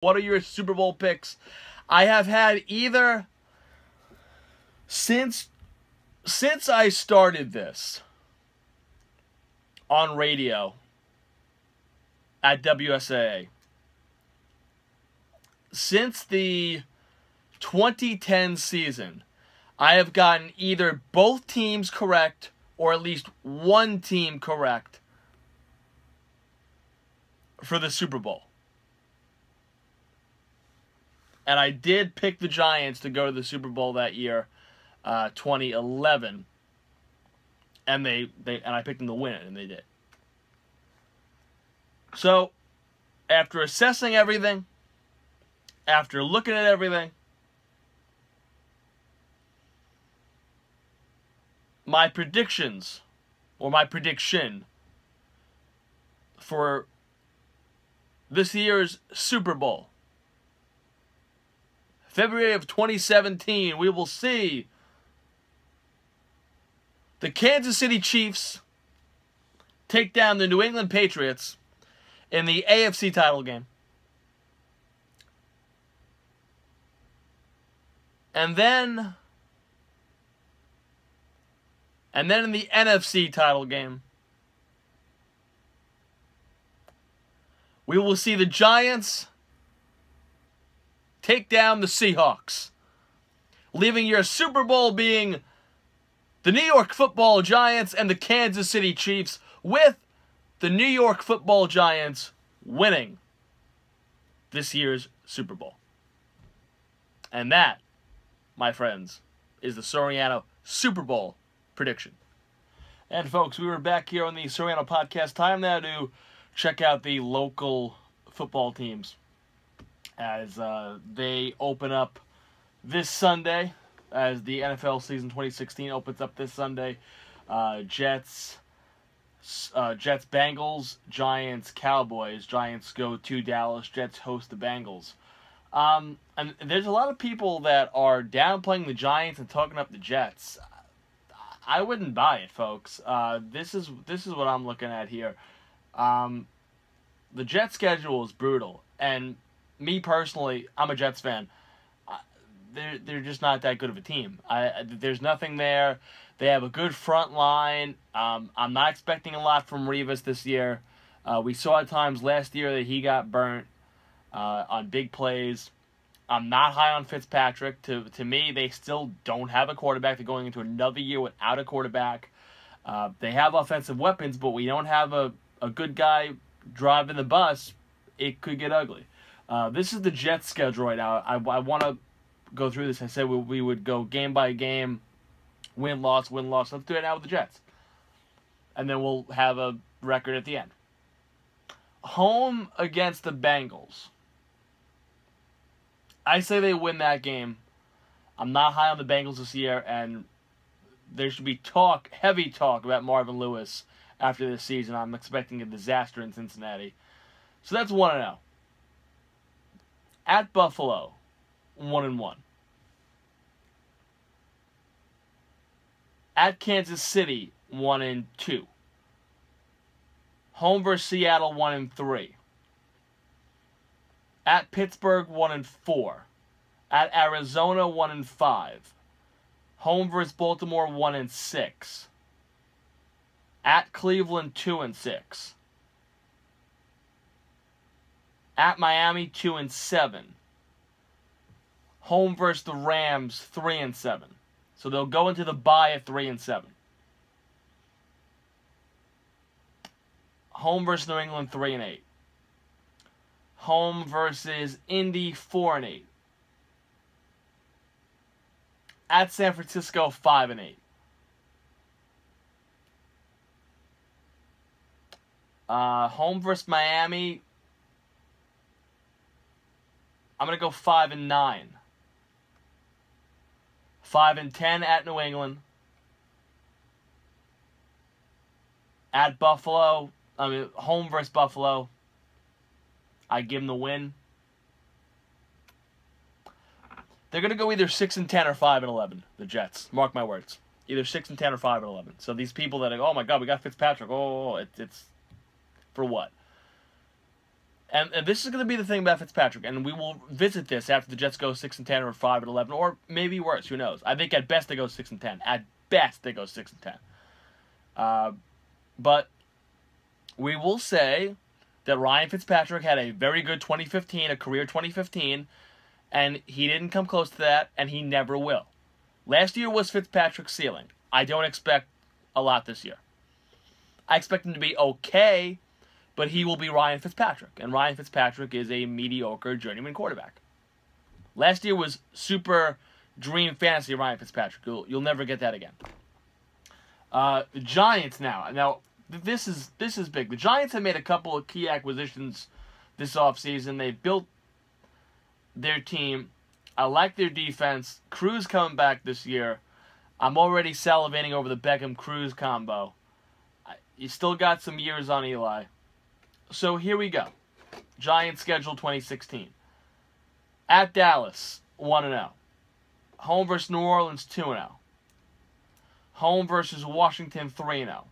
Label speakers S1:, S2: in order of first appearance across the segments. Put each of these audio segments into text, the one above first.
S1: What are your Super Bowl picks? I have had either since I started this on radio at WSAA. Since the 2010 season, I have gotten either both teams correct or at least one team correct for the Super Bowl. And I did pick the Giants to go to the Super Bowl that year, 2011. And I picked them to win it, and they did. So, after assessing everything, after looking at everything, my predictions, or my prediction for this year's Super Bowl, February of 2017, we will see the Kansas City Chiefs take down the New England Patriots in the AFC title game. And then in the NFC title game, we will see the Giants take down the Seahawks, leaving your Super Bowl being the New York Football Giants and the Kansas City Chiefs, with the New York Football Giants winning this year's Super Bowl. And that, my friends, is the Soriano Super Bowl prediction. And folks, we were back here on the Soriano podcast. Time now to check out the local football teams as they open up this Sunday, as the NFL season 2016 opens up this Sunday. Jets, Bengals, Giants, Cowboys. Giants go to Dallas. Jets host the Bengals. And there's a lot of people that are downplaying the Giants and talking up the Jets. I wouldn't buy it, folks. This is what I'm looking at here. The Jets schedule is brutal, and me personally, I'm a Jets fan. They're just not that good of a team. There's nothing there. They have a good front line. I'm not expecting a lot from Revis this year. We saw at times last year that he got burnt on big plays. I'm not high on Fitzpatrick. To me, they still don't have a quarterback. They're going into another year without a quarterback. They have offensive weapons, but we don't have a good guy driving the bus. It could get ugly. This is the Jets schedule right now. I want to go through this. I said we would go game by game, win-loss, win-loss. Let's do it now with the Jets. And then we'll have a record at the end. Home against the Bengals. I say they win that game. I'm not high on the Bengals this year, and there should be heavy talk about Marvin Lewis after this season. I'm expecting a disaster in Cincinnati. So that's 1-0. At Buffalo, 1-1. At Kansas City, 1-2. Home versus Seattle, 1-3. At Pittsburgh, 1-4. At Arizona, 1-5. Home versus Baltimore, 1-6. At Cleveland, 2-6. At Miami, 2-7. Home versus the Rams, 3-7. So they'll go into the bye at 3-7. Home versus New England, 3-8. Home versus Indy, 4-8. At San Francisco, 5-8. Home versus Miami, I'm going to go 5-9. 5-10 at New England. At Buffalo, home versus Buffalo, I give them the win. They're going to go either 6-10 or 5-11, the Jets. Mark my words. Either 6-10 or 5-11. So these people that are, oh my God, we got Fitzpatrick. Oh, it's for what? And this is going to be the thing about Fitzpatrick, and we will visit this after the Jets go 6-10 or 5-11, or maybe worse. Who knows? I think at best they go 6-10. At best they go 6-10. But we will say that Ryan Fitzpatrick had a very good 2015, a career 2015, and he didn't come close to that, and he never will. Last year was Fitzpatrick's ceiling. I don't expect a lot this year. I expect him to be okay, but he will be Ryan Fitzpatrick, and Ryan Fitzpatrick is a mediocre journeyman quarterback. Last year was super dream fantasy Ryan Fitzpatrick. You'll never get that again. The Giants now. Now, this is big. The Giants have made a couple of key acquisitions this offseason. They've built their team. I like their defense. Cruz coming back this year. I'm already salivating over the Beckham-Cruz combo. You still got some years on Eli. So here we go. Giants schedule 2016. At Dallas, 1-0. Home versus New Orleans, 2-0. Home versus Washington, 3-0.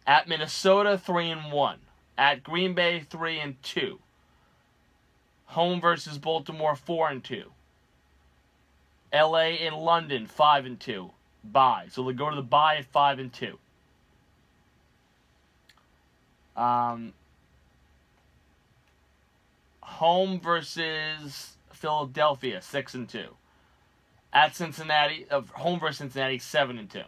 S1: At Minnesota, 3-1. At Green Bay, 3-2. Home versus Baltimore, 4-2. LA and London, 5-2. Bye. So they go to the bye at 5-2. Home versus Philadelphia, 6-2. At Cincinnati, home versus Cincinnati, 7-2.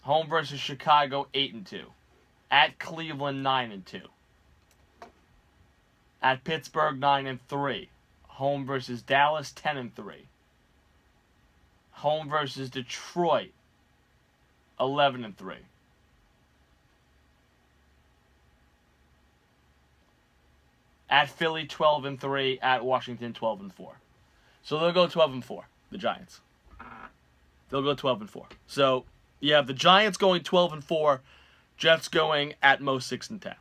S1: Home versus Chicago, 8-2. At Cleveland, 9-2. At Pittsburgh, 9-3. Home versus Dallas, 10-3. Home versus Detroit, 11-3. At Philly, 12-3. At Washington, 12-4. So they'll go 12-4. The Giants. They'll go 12-4. So you have the Giants going 12-4. Jets going at most 6-10.